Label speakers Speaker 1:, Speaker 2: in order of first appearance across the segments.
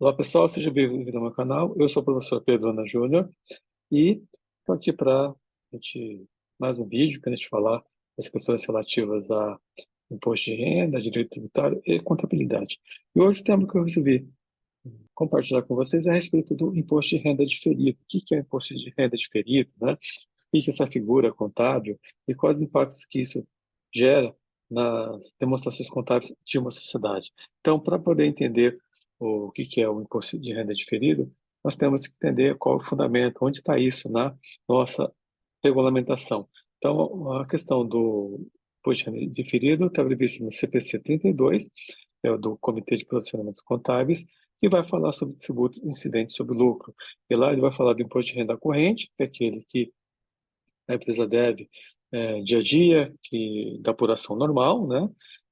Speaker 1: Olá pessoal, seja bem-vindo ao meu canal. Eu sou o professor Pedro Ana Júnior e estou aqui para gente mais um vídeo para a gente falar das questões relativas a imposto de renda, direito tributário e contabilidade. E hoje o tema que eu resolvi compartilhar com vocês é a respeito do imposto de renda diferido. O que é o imposto de renda diferido, né? O que é essa figura contábil e quais os impactos que isso gera nas demonstrações contábeis de uma sociedade. Então, para poder entender o que é o imposto de renda diferido, nós temos que entender qual é o fundamento, onde está isso na nossa regulamentação. Então, a questão do imposto de renda diferido está previsto no CPC 32, é o do Comitê de Posicionamentos Contábeis, que vai falar sobre tributos incidentes sobre lucro. E lá ele vai falar do imposto de renda corrente, que é aquele que a empresa deve dia a dia, da apuração normal, né?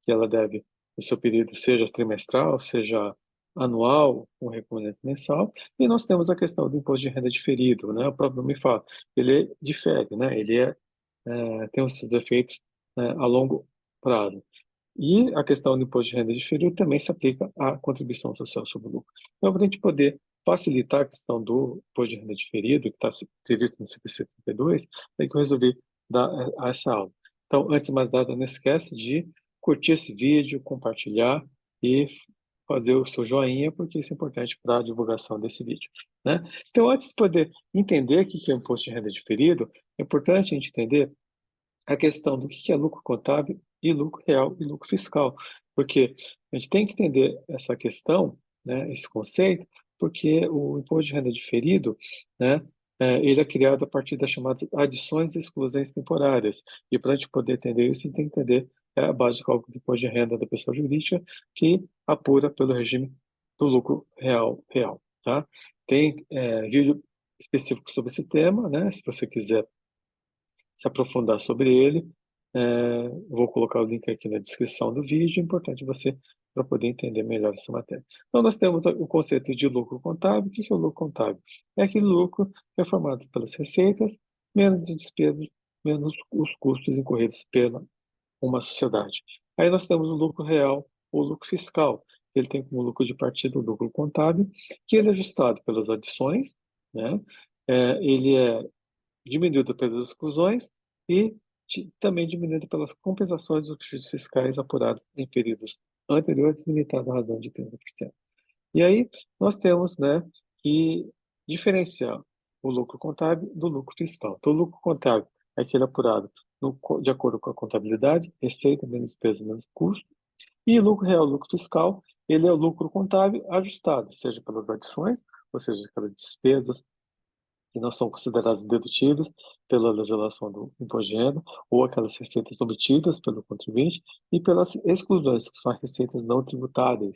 Speaker 1: Que ela deve, o seu período seja trimestral, seja anual, com recomendante mensal. E nós temos a questão do imposto de renda diferido, né? O próprio nome fala, ele difere, né? Tem os seus efeitos a longo prazo. E a questão do imposto de renda diferido também se aplica à contribuição social sobre o lucro. Então, para a gente poder facilitar a questão do imposto de renda diferido, que está previsto no CPC 32, é que eu resolvi dar essa aula. Então, antes de mais nada, não esquece de curtir esse vídeo, compartilhar e fazer o seu joinha, porque isso é importante para a divulgação desse vídeo, né? Então, antes de poder entender o que é o imposto de renda diferido, é importante a gente entender a questão do que é lucro contábil e lucro real e lucro fiscal, porque a gente tem que entender essa questão, né, esse conceito, porque o imposto de renda diferido, né, ele é criado a partir das chamadas adições e exclusões temporárias, e para a gente poder entender isso, a gente tem que entender a base de cálculo do imposto de renda da pessoa jurídica, que apura pelo regime do lucro real, tá? Tem vídeo específico sobre esse tema, né, se você quiser se aprofundar sobre ele. Vou colocar o link aqui na descrição do vídeo, é importante você para poder entender melhor essa matéria. Então, nós temos o conceito de lucro contábil. O que é o lucro contábil? É aquele lucro que é formado pelas receitas, menos as despesas, menos os custos incorridos pela uma sociedade. Aí nós temos o lucro real, o lucro fiscal. Ele tem como lucro de partida o lucro contábil, que ele é ajustado pelas adições, né? Ele é diminuído pelas exclusões e também diminuído pelas compensações dos custos fiscais apurados em períodos anteriores, limitado à razão de 30%. E aí nós temos, né, que diferenciar o lucro contábil do lucro fiscal. Então, o lucro contábil é aquele apurado de acordo com a contabilidade, receita menos despesa menos custo, e lucro real, lucro fiscal, ele é o lucro contábil ajustado, seja pelas adições, ou seja, aquelas despesas que não são consideradas dedutíveis pela legislação do imposto de renda, ou aquelas receitas obtidas pelo contribuinte, e pelas exclusões, que são as receitas não tributáveis,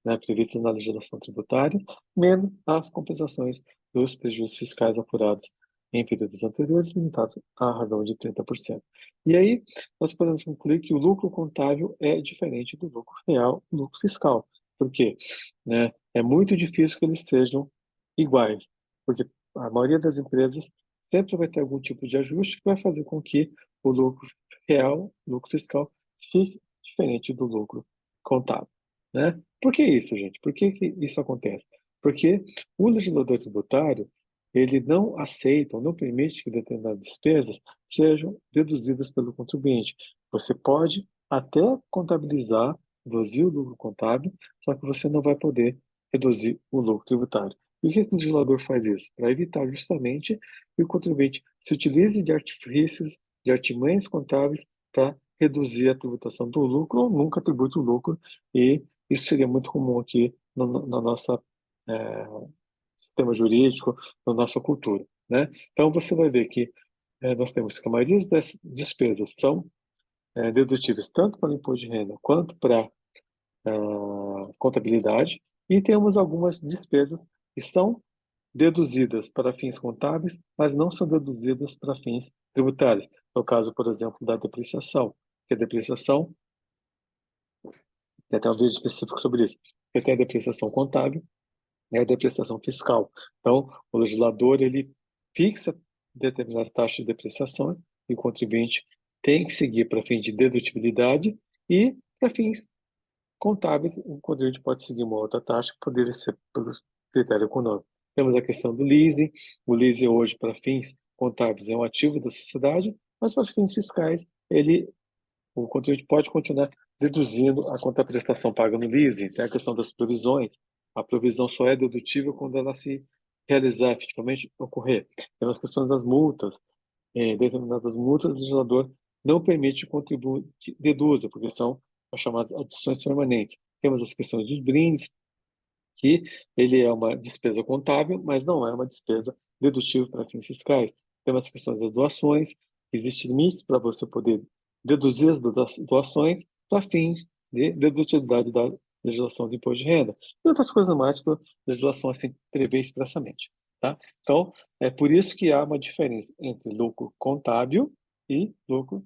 Speaker 1: né, previstas na legislação tributária, menos as compensações dos prejuízos fiscais apurados em períodos anteriores, limitados à razão de 30%. E aí, nós podemos concluir que o lucro contábil é diferente do lucro real e lucro fiscal. Por quê? Né? É muito difícil que eles sejam iguais, porque a maioria das empresas sempre vai ter algum tipo de ajuste que vai fazer com que o lucro real, lucro fiscal, fique diferente do lucro contábil, né? Por que isso, gente? Por que isso acontece? Porque o legislador tributário, ele não aceita ou não permite que determinadas despesas sejam deduzidas pelo contribuinte. Você pode até contabilizar, reduzir o lucro contábil, só que você não vai poder reduzir o lucro tributário. E o legislador faz isso? Para evitar justamente que o contribuinte se utilize de artifícios, de artimanhas contábeis para reduzir a tributação do lucro ou nunca tribute o lucro, e isso seria muito comum aqui na nossa sistema jurídico, na nossa cultura, né? Então você vai ver que nós temos que a maioria das despesas são dedutíveis tanto para o imposto de renda quanto para contabilidade, e temos algumas despesas que são deduzidas para fins contábeis, mas não são deduzidas para fins tributários. No caso, por exemplo, da depreciação, que a depreciação, tem até um vídeo específico sobre isso. Você tem a depreciação contábil e a depreciação fiscal. Então, o legislador, ele fixa determinadas taxas de depreciação e o contribuinte tem que seguir para fins de dedutibilidade e para fins contábeis, o contribuinte pode seguir uma outra taxa que poderia ser pelo critério econômico. Temos a questão do leasing. O leasing hoje, para fins contábeis, é um ativo da sociedade, mas para fins fiscais, o contribuinte pode continuar deduzindo a conta prestação paga no leasing. Tem a questão das provisões. A provisão só é dedutível quando ela se realizar efetivamente ocorrer. Tem as questões das multas. Determinadas multas, o legislador não permite que o contribuinte deduza, porque são as chamadas adições permanentes. Temos as questões dos brindes, que ele é uma despesa contábil, mas não é uma despesa dedutível para fins fiscais. Temos as questões das doações, existem limites para você poder deduzir as doações para fins de dedutibilidade da legislação de imposto de renda e outras coisas mais que a legislação assim prevê expressamente. Tá? Então, é por isso que há uma diferença entre lucro contábil e lucro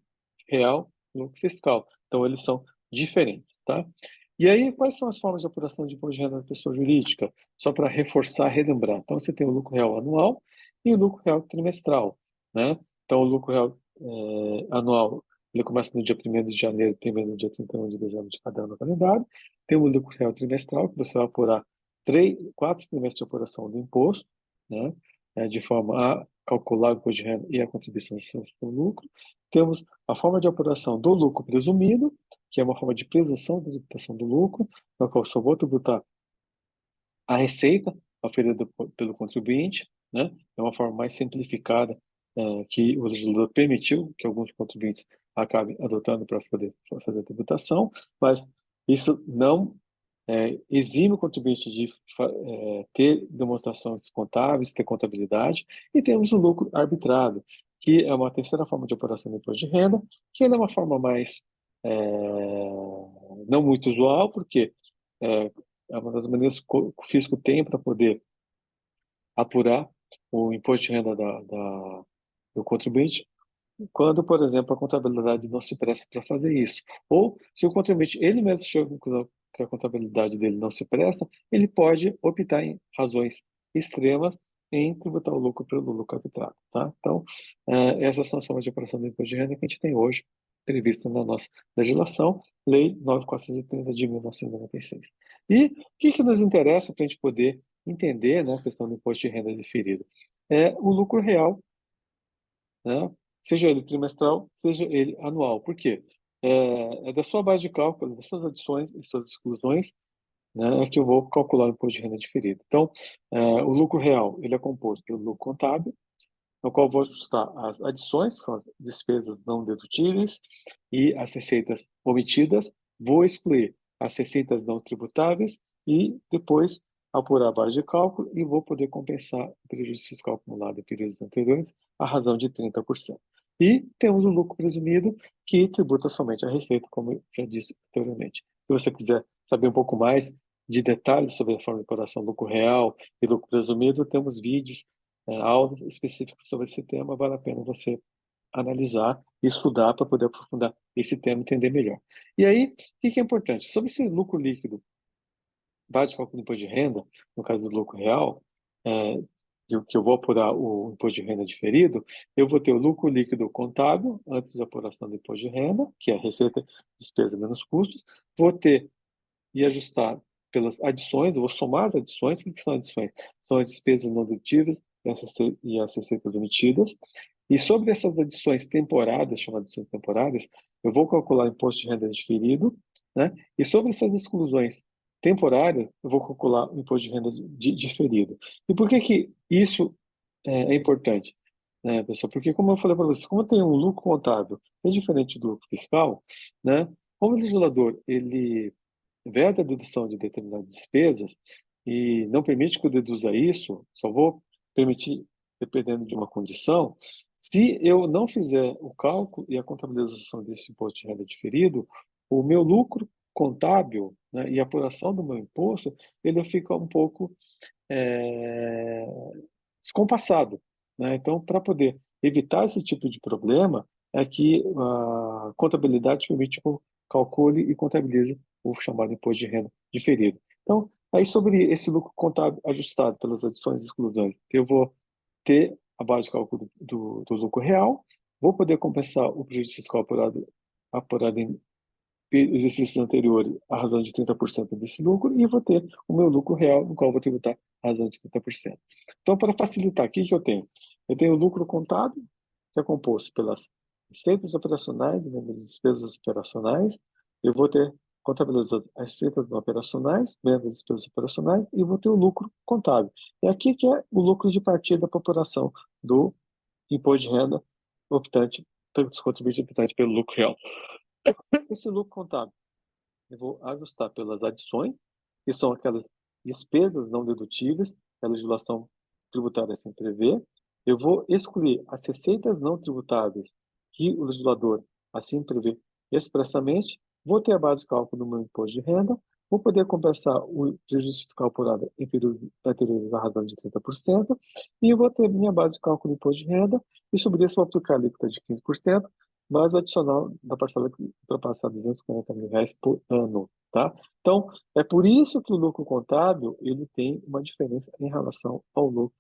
Speaker 1: real, lucro fiscal. Então, eles são diferentes. Tá? E aí, quais são as formas de apuração de imposto de renda da pessoa jurídica? Só para reforçar, relembrar. Então, você tem o lucro real anual e o lucro real trimestral, né? Então, o lucro real anual, ele começa no dia 1º de janeiro e termina no dia 31 de dezembro de cada ano no calendário. Tem o lucro real trimestral, que você vai apurar 4 trimestres de apuração do imposto, né? De forma a calcular o imposto de renda e a contribuição sobre o lucro. Temos a forma de apuração do lucro presumido, que é uma forma de presunção da tributação do lucro, na qual eu só vou tributar a receita oferecida pelo contribuinte, né? É uma forma mais simplificada que o legislador permitiu que alguns contribuintes acabem adotando para poder fazer a tributação, mas isso não exime o contribuinte de ter demonstrações contábeis, ter contabilidade, e temos o lucro arbitrado, que é uma terceira forma de apuração do imposto de renda, que ainda é uma forma mais não muito usual, porque é uma das maneiras que o fisco tem para poder apurar o imposto de renda do contribuinte, quando, por exemplo, a contabilidade não se presta para fazer isso. Ou, se o contribuinte ele mesmo chega à conclusão que a contabilidade dele não se presta, ele pode optar em razões extremas em tributar o lucro pelo lucro arbitrado. Tá? Então, essas são as formas de apuração do imposto de renda que a gente tem hoje, prevista na nossa legislação, Lei 9.430 de 1996. E o que nos interessa para a gente poder entender, né, a questão do imposto de renda diferido? É o lucro real, né? Seja ele trimestral, seja ele anual. Por quê? É da sua base de cálculo, das suas adições e suas exclusões, né, é que eu vou calcular o imposto de renda diferido. Então, o lucro real ele é composto pelo lucro contábil, no qual eu vou ajustar as adições, que são as despesas não dedutíveis, e as receitas omitidas. Vou excluir as receitas não tributáveis e depois apurar a base de cálculo e vou poder compensar o prejuízo fiscal acumulado em períodos anteriores à razão de 30%. E temos o lucro presumido, que tributa somente a receita, como eu já disse anteriormente. Se você quiser saber um pouco mais de detalhes sobre a forma de apuração do lucro real e lucro presumido, temos vídeos aulas específicas sobre esse tema, vale a pena você analisar e estudar para poder aprofundar esse tema e entender melhor. E aí, o que é importante? Sobre esse lucro líquido, base de cálculo do imposto de renda, no caso do lucro real, que eu vou apurar o imposto de renda diferido, eu vou ter o lucro líquido contábil, antes da apuração do imposto de renda, que é a receita, despesa menos custos, vou ter e ajustar pelas adições, eu vou somar as adições. O que são adições? São as despesas não dedutíveis e as receitas omitidas. E sobre essas adições temporárias, chamadas adições temporárias, eu vou calcular o imposto de renda diferido, né? E sobre essas exclusões temporárias, eu vou calcular o imposto de renda diferido. E por que que isso é importante, né, pessoal? Porque, como eu falei para vocês, como tem um lucro contábil é diferente do lucro fiscal, né? Como o legislador ele veda a dedução de determinadas despesas e não permite que eu deduza isso, só vou permitir dependendo de uma condição, se eu não fizer o cálculo e a contabilização desse imposto de renda diferido, o meu lucro contábil, né, e a apuração do meu imposto, ele fica um pouco é, descompassado, né? Então, para poder evitar esse tipo de problema, é que a contabilidade permite que eu calcule e contabilize o chamado imposto de renda diferido. Então, aí sobre esse lucro contábil ajustado pelas adições e exclusões, eu vou ter a base de cálculo do lucro real, vou poder compensar o prejuízo fiscal apurado exercícios anteriores a razão de 30% desse lucro e vou ter o meu lucro real, no qual eu vou tributar a razão de 30%. Então, para facilitar, o que eu tenho? Eu tenho o lucro contábil, que é composto pelas receitas operacionais e menos despesas operacionais. Eu vou ter contabilizado as receitas não operacionais, menos as despesas operacionais, e vou ter o lucro contábil. É aqui que é o lucro de partida para a apuração do imposto de renda optante, tanto contribuinte optante pelo lucro real. Esse lucro contábil, eu vou ajustar pelas adições, que são aquelas despesas não dedutíveis, que a legislação tributária assim prevê. Eu vou excluir as receitas não tributáveis, que o legislador assim prevê expressamente. Vou ter a base de cálculo do meu imposto de renda, vou poder compensar o prejuízo fiscal apurado em períodos anteriores à razão de 30%, e eu vou ter minha base de cálculo do imposto de renda, e sobre isso vou aplicar a alíquota de 15%, mais o adicional da parcela que ultrapassar R$ 240.000 por ano, tá? Então, é por isso que o lucro contábil ele tem uma diferença em relação ao lucro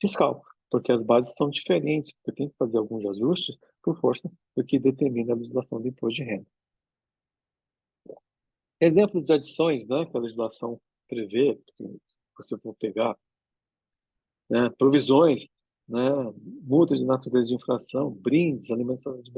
Speaker 1: fiscal, porque as bases são diferentes, porque tem que fazer alguns ajustes por força do que determina a legislação do imposto de renda. Exemplos de adições, né, que a legislação prevê, se você for pegar, né, provisões, né, multas de natureza de infração, brindes, alimentação de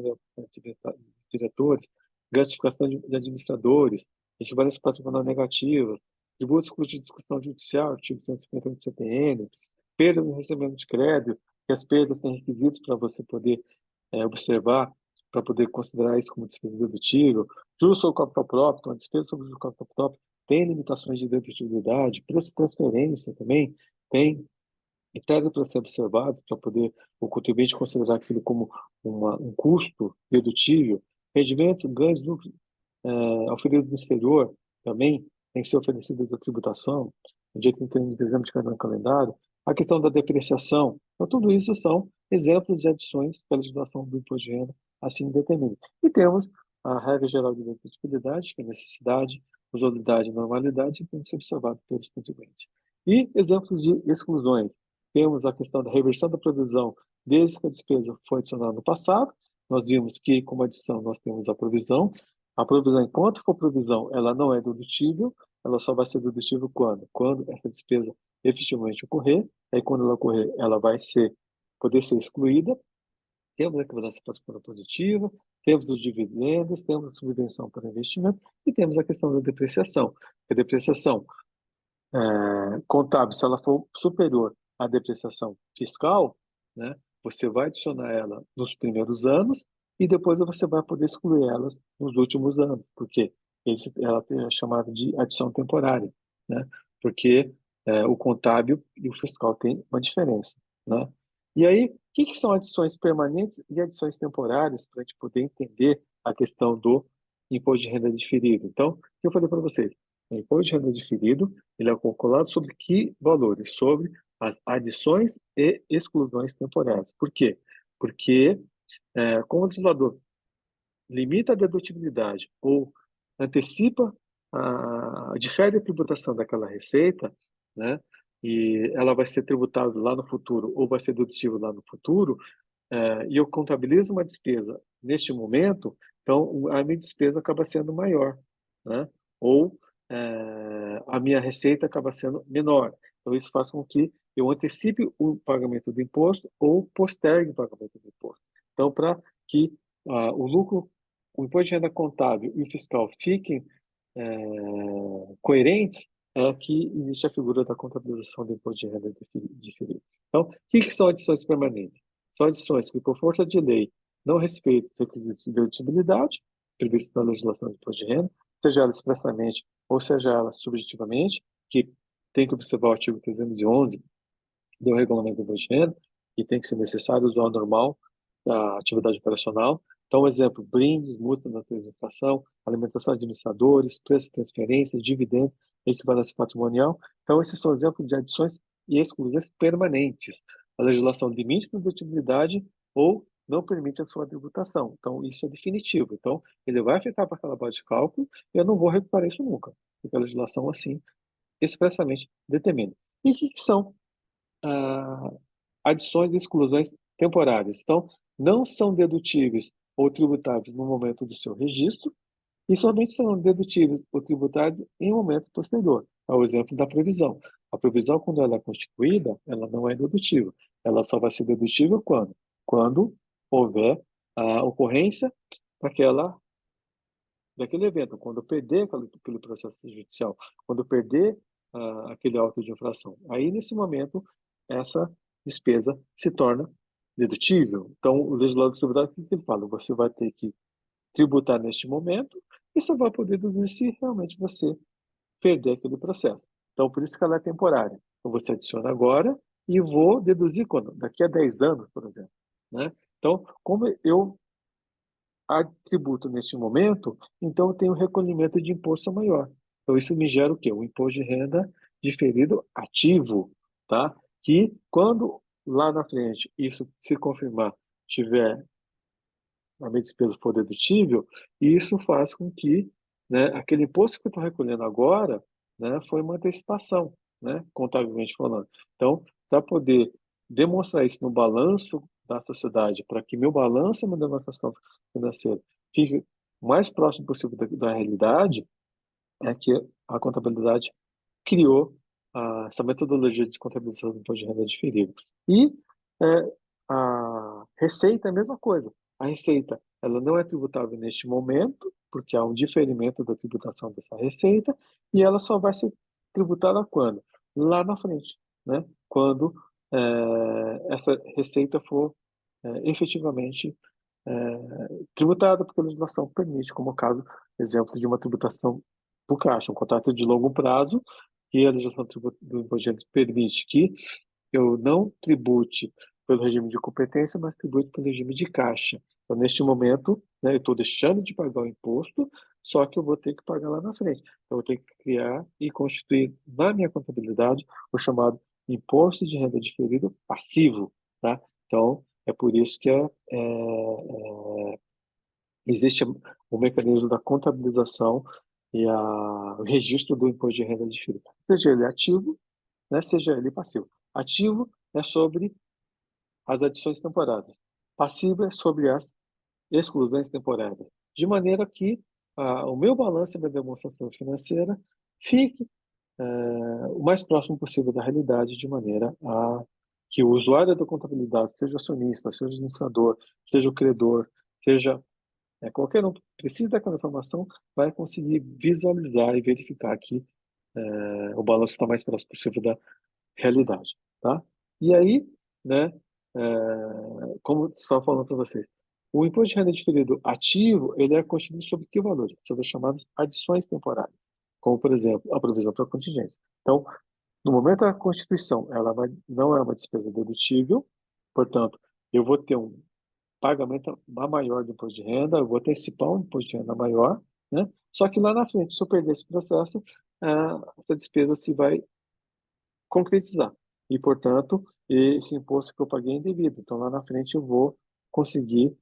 Speaker 1: diretores, gratificação de administradores, equivalência patrimonial negativa, tributos cujos de discussão judicial, artigo 150 do CPN, perda no recebimento de crédito, que as perdas têm requisitos para você poder observar, para poder considerar isso como despesa dedutível, juros sobre o capital próprio, então a despesa sobre o capital próprio tem limitações de dedutibilidade, preço de transferência também tem critério para ser observados, para poder o contribuinte considerar aquilo como um custo dedutível, rendimento, ganhos, lucros oferidos no exterior também tem que ser oferecidos à tributação, no dia 31 de dezembro de cada ano calendário, a questão da depreciação. Então, tudo isso são exemplos de adições que a legislação do imposto de renda assim determina. E temos a regra geral de dedutibilidade, que é necessidade, usualidade e normalidade, que tem que ser observado pelos contribuintes. E exemplos de exclusões. Temos a questão da reversão da provisão desde que a despesa foi adicionada no passado. Nós vimos que, como adição, nós temos a provisão. A provisão, enquanto for provisão, ela não é dedutível, ela só vai ser dedutível quando? Quando essa despesa efetivamente ocorrer, aí quando ela ocorrer, ela vai poder ser excluída. Temos a equivalência patrimonial positiva, temos os dividendos, temos a subvenção para investimento e temos a questão da depreciação. A depreciação contábil, se ela for superior à depreciação fiscal, né, você vai adicionar ela nos primeiros anos e depois você vai poder excluir elas nos últimos anos, porque ela é chamada de adição temporária, né, porque o contábil e o fiscal têm uma diferença, né. E aí, o que são adições permanentes e adições temporárias para a gente poder entender a questão do imposto de renda diferido? Então, o que eu falei para vocês? O imposto de renda diferido ele é calculado sobre que valores? Sobre as adições e exclusões temporárias. Por quê? Porque, como o legislador limita a dedutibilidade ou antecipa, difere a tributação daquela receita, né, e ela vai ser tributada lá no futuro ou vai ser dedutível lá no futuro, e eu contabilizo uma despesa neste momento, então a minha despesa acaba sendo maior, né? Ou a minha receita acaba sendo menor. Então isso faz com que eu antecipe o pagamento do imposto ou postergue o pagamento do imposto. Então, para que o lucro, o imposto de renda contábil e o fiscal fiquem coerentes, é que existe a figura da contabilização do imposto de renda diferido. Então, o que são adições permanentes? São adições que, por força de lei, não respeitam os requisitos de dedutibilidade previstos na legislação do imposto de renda, seja ela expressamente ou seja ela subjetivamente, que tem que observar o artigo 311 do regulamento do imposto de renda, que tem que ser necessário o usual normal da atividade operacional. Então, exemplo, brindes, multa na inflação, alimentação de administradores, preço de transferência, dividendos, equivalência patrimonial. Então, esses são exemplos de adições e exclusões permanentes. A legislação limita a dedutibilidade ou não permite a sua tributação. Então, isso é definitivo. Então, ele vai ficar para aquela base de cálculo e eu não vou recuperar isso nunca, porque a legislação, assim, expressamente determina. E o que são adições e exclusões temporárias? Então, não são dedutíveis ou tributáveis no momento do seu registro, e somente serão dedutíveis ou tributados em momento posterior. É o exemplo da previsão. A previsão, quando ela é constituída, ela não é dedutível. Ela só vai ser dedutível quando? Quando houver a ocorrência daquele evento, quando eu perder aquele processo judicial, quando eu perder aquele auto de infração. Aí, nesse momento, essa despesa se torna dedutível. Então, o legislador tributário, o que ele fala? Você vai ter que tributar neste momento e só vai poder deduzir se realmente você perder aquele processo. Então, por isso que ela é temporária. Então, você adiciona agora e vou deduzir quando? Daqui a 10 anos, por exemplo. Né? Então, como eu tributo neste momento, então eu tenho recolhimento de imposto maior. Então isso me gera o quê? Um imposto de renda diferido ativo, tá? Que quando lá na frente isso se confirmar, tiver a minha despesa for dedutível, isso faz com que, né, aquele imposto que eu estou recolhendo agora, né, foi uma antecipação, né, contabilmente falando. Então, para poder demonstrar isso no balanço da sociedade, para que meu balanço e minha demonstração financeira fique o mais próximo possível da realidade, é que a contabilidade criou essa metodologia de contabilização do imposto de renda diferido. E a receita é a mesma coisa. A receita ela não é tributável neste momento, porque há um diferimento da tributação dessa receita, e ela só vai ser tributada quando? Lá na frente, né? Quando essa receita for efetivamente tributada, porque a legislação permite, como o caso, exemplo de uma tributação por caixa, um contrato de longo prazo, que a legislação do imposto de renda permite que eu não tribute pelo regime de competência, mas tribute pelo regime de caixa. Então, neste momento, né, eu estou deixando de pagar o imposto, só que eu vou ter que pagar lá na frente. Então, eu vou ter que criar e constituir na minha contabilidade o chamado imposto de renda diferido passivo, tá? Então, é por isso que existe o mecanismo da contabilização e o registro do imposto de renda diferido, seja ele ativo, né, seja ele passivo. Ativo é sobre as adições temporárias. Passivo é sobre as exclusões temporárias. De maneira que o meu balanço e minha demonstração financeira fique o mais próximo possível da realidade, de maneira a que o usuário da contabilidade, seja acionista, seja administrador, seja o credor, seja qualquer um que precise daquela informação, vai conseguir visualizar e verificar que o balanço está mais próximo possível da realidade, tá? E aí, né, como estava falando para vocês, o imposto de renda diferido ativo, ele é constituído sobre que valores? Sobre as chamadas adições temporárias, como, por exemplo, a provisão para contingência. Então, no momento da constituição, não é uma despesa dedutível, portanto, eu vou ter um pagamento maior do imposto de renda, eu vou antecipar um imposto de renda maior, né? Só que lá na frente, se eu perder esse processo, essa despesa se vai concretizar. E, portanto, esse imposto que eu paguei é indevido. Então, lá na frente, eu vou conseguir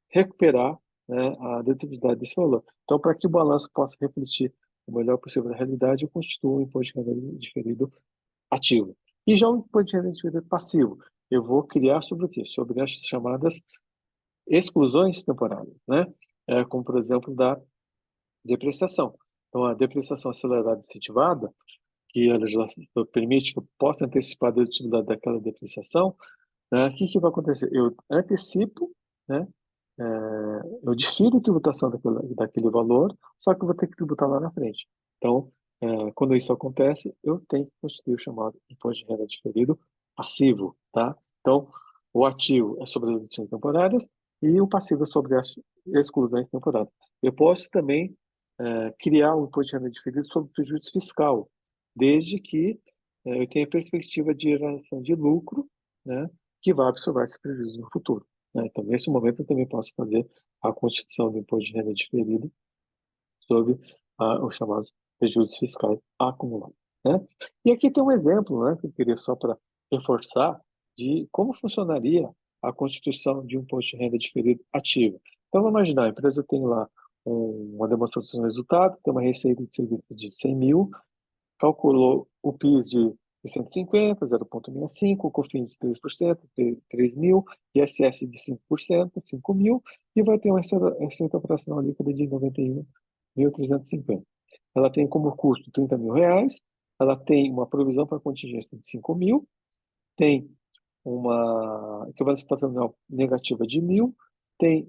Speaker 1: recuperar, né, a dedutividade desse valor. Então, para que o balanço possa refletir o melhor possível da realidade, eu constituo um imposto de renda diferido ativo. E já o imposto de renda diferido passivo, eu vou criar sobre o quê? Sobre as chamadas exclusões temporárias, né? Como, por exemplo, da depreciação. Então, a depreciação acelerada incentivada, que a legislação permite que eu possa antecipar a dedutividade daquela depreciação, né? O que que vai acontecer? Eu antecipo, né? Eu difiro a tributação daquele valor, só que eu vou ter que tributar lá na frente. Então, quando isso acontece, eu tenho que constituir o chamado imposto de renda diferido passivo, tá? Então, o ativo é sobre as deduções temporárias e o passivo é sobre as exclusões temporárias. Eu posso também criar um imposto de renda diferido sobre prejuízo fiscal, desde que eu tenha perspectiva de geração de lucro, né, que vai absorver esse prejuízo no futuro, né? Então, nesse momento, eu também posso fazer a constituição do imposto de renda diferido sobre os chamados prejuízos fiscais acumulados, né? E aqui tem um exemplo, né, que eu queria só para reforçar de como funcionaria a constituição de um imposto de renda diferido ativo. Então, vamos imaginar, a empresa tem lá uma demonstração de resultado, tem uma receita de serviço de 100 mil, calculou o PIS de 650, 0,65, o COFINS de 3%, 3 mil, ISS de 5%, 5 mil, e vai ter uma receita operacional líquida de 91.350. Ela tem como custo R$ 30.000, ela tem uma provisão para contingência de 5.000, tem uma equivalência patrimonial negativa de 1.000, tem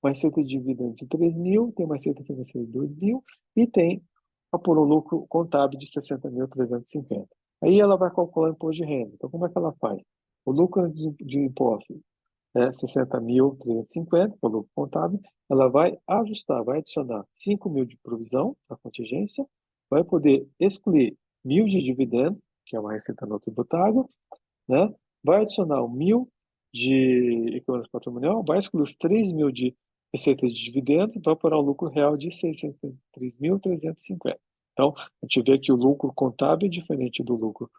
Speaker 1: uma receita de dividendo de 3.000, tem uma receita financeira de 2.000 e tem apurou um lucro contábil de 60.350. Aí ela vai calcular o imposto de renda. Então, como é que ela faz? O lucro de imposto é 60.350, o lucro contábil. Ela vai ajustar, vai adicionar 5.000 de provisão para contingência, vai poder excluir 1.000 de dividendo, que é uma receita não tributável, né? Vai adicionar 1.000 de equivalência patrimonial, vai excluir os 3.000 de receitas de dividendos, vai apurar um lucro real de 603.350. Então, a gente vê que o lucro contábil é diferente do lucro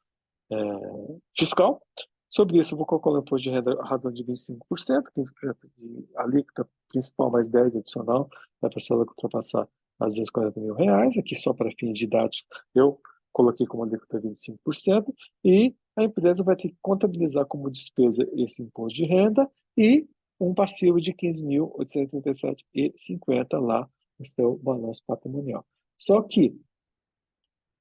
Speaker 1: fiscal. Sobre isso, eu vou calcular o imposto de renda razão de 25%, 15% de alíquota principal mais 10% adicional da pessoa que ultrapassar às vezes R$ 40.000. Aqui só para fins didáticos, eu coloquei como alíquota 25%, e a empresa vai ter que contabilizar como despesa esse imposto de renda e um passivo de 15.837,50 lá no seu balanço patrimonial. Só que,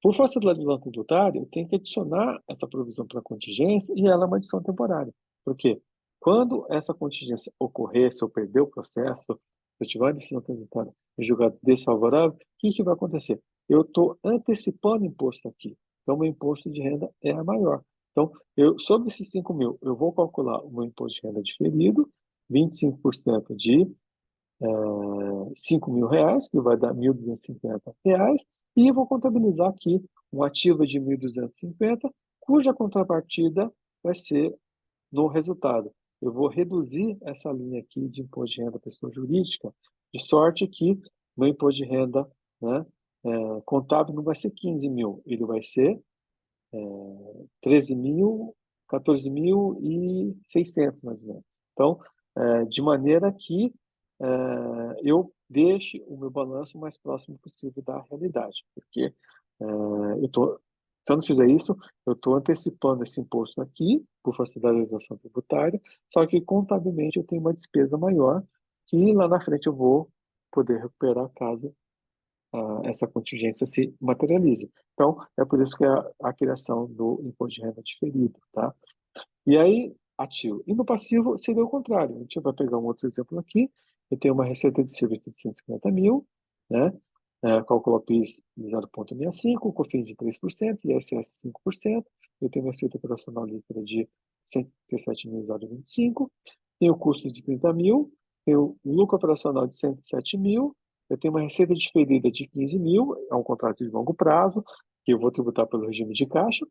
Speaker 1: por força da legislação tributária, eu tenho que adicionar essa provisão para contingência e ela é uma adição temporária. Por quê? Quando essa contingência ocorrer, se eu perder o processo, se eu tiver uma decisão tributária e julgado desfavorável, o que vai acontecer? Eu estou antecipando imposto aqui. Então, meu imposto de renda é maior. Então, sobre esses 5.000, eu vou calcular o meu imposto de renda diferido, 25% de R$ 5.000, que vai dar R$ 1.250, e vou contabilizar aqui um ativo de 1.250, cuja contrapartida vai ser no resultado. Eu vou reduzir essa linha aqui de imposto de renda da pessoa jurídica, de sorte que meu imposto de renda, né, contábil não vai ser 15.000, ele vai ser 13.000, 14.600, mais ou menos. Então, de maneira que eu deixe o meu balanço o mais próximo possível da realidade, porque se eu não fizer isso, eu estou antecipando esse imposto aqui, por força da legislação tributária, só que contabilmente eu tenho uma despesa maior, que lá na frente eu vou poder recuperar caso essa contingência se materialize. Então, é por isso que é a criação do imposto de renda diferido, tá? E aí, ativo. E no passivo seria o contrário. A gente vai pegar um outro exemplo aqui. Eu tenho uma receita de serviço de 150.000, né? Cálculo PIS de 0,65, COFINS de 3%, ISS 5%. Eu tenho uma receita operacional líquida de 137.025. Tenho custo de 30.000. Tenho lucro operacional de 107.000. Eu tenho uma receita diferida de 15.000, é um contrato de longo prazo, que eu vou tributar pelo regime de caixa.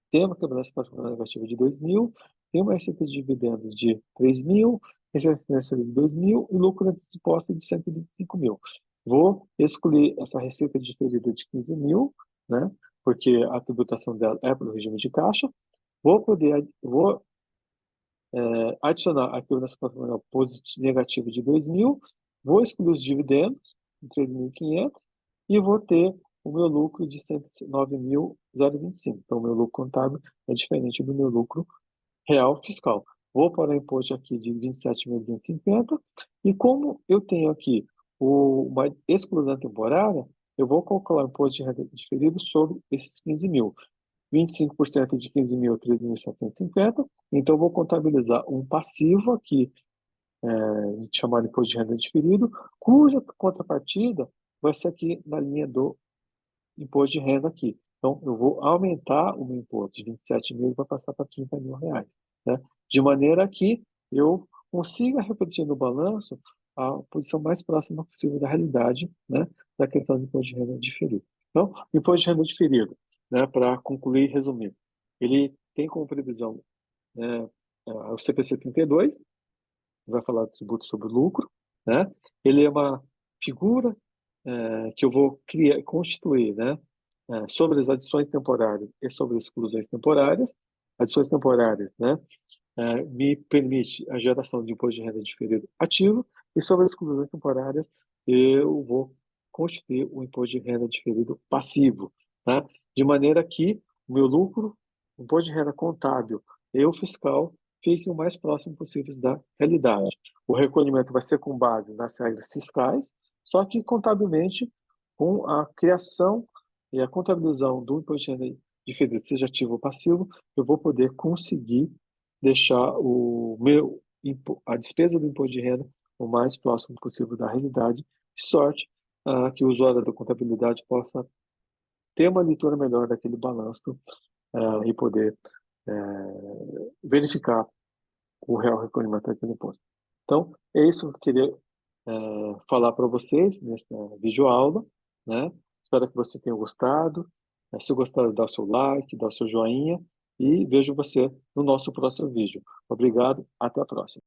Speaker 1: Tem uma quebrança patrimonial negativa de 2.000, tem uma receita de dividendos de 3.000, receita financeira de 2.000 e lucro antes de imposto de 125.000. Vou excluir essa receita diferida de 15.000, né? Porque a tributação dela é pelo regime de caixa. Vou adicionar a quebrança patrimonial negativa de 2.000, vou excluir os dividendos de 3.500 e vou ter o meu lucro de 109.025. Então, o meu lucro contábil é diferente do meu lucro real fiscal. Vou para o imposto aqui de 27.250 e como eu tenho aqui uma exclusão temporária, eu vou calcular o imposto de renda diferido sobre esses 15.000. 25% de 15.000, 3.750. Então, eu vou contabilizar um passivo aqui, chamado imposto de renda diferido, cuja contrapartida vai ser aqui na linha do imposto de renda aqui. Então, eu vou aumentar o meu imposto de 27.000 e vai passar para R$ 30.000, né? De maneira que eu consiga refletir no balanço a posição mais próxima possível da realidade, né, da questão do imposto de renda diferido. Então, o imposto de renda diferido, né, para concluir e resumir, ele tem como previsão, né, o CPC 32, vai falar do tributo sobre o lucro, né? Ele é uma figura que eu vou constituir, né? Sobre as adições temporárias e sobre as exclusões temporárias. Adições temporárias, né? Me permite a geração de imposto de renda diferido ativo, e sobre as exclusões temporárias eu vou constituir o imposto de renda diferido passivo, né? De maneira que o meu lucro, o imposto de renda contábil e o fiscal fiquem o mais próximo possível da realidade. O recolhimento vai ser com base nas regras fiscais, só que contabilmente, com a criação e a contabilização do imposto de renda diferido, seja ativo ou passivo, eu vou poder conseguir deixar a despesa do imposto de renda o mais próximo possível da realidade. De sorte que o usuário da contabilidade possa ter uma leitura melhor daquele balanço e poder verificar o real recolhimento daquele imposto. Então, é isso que eu queria falar para vocês nessa videoaula, né? Espero que você tenha gostado. Se gostar, dá o seu like, dá o seu joinha e vejo você no nosso próximo vídeo. Obrigado, até a próxima.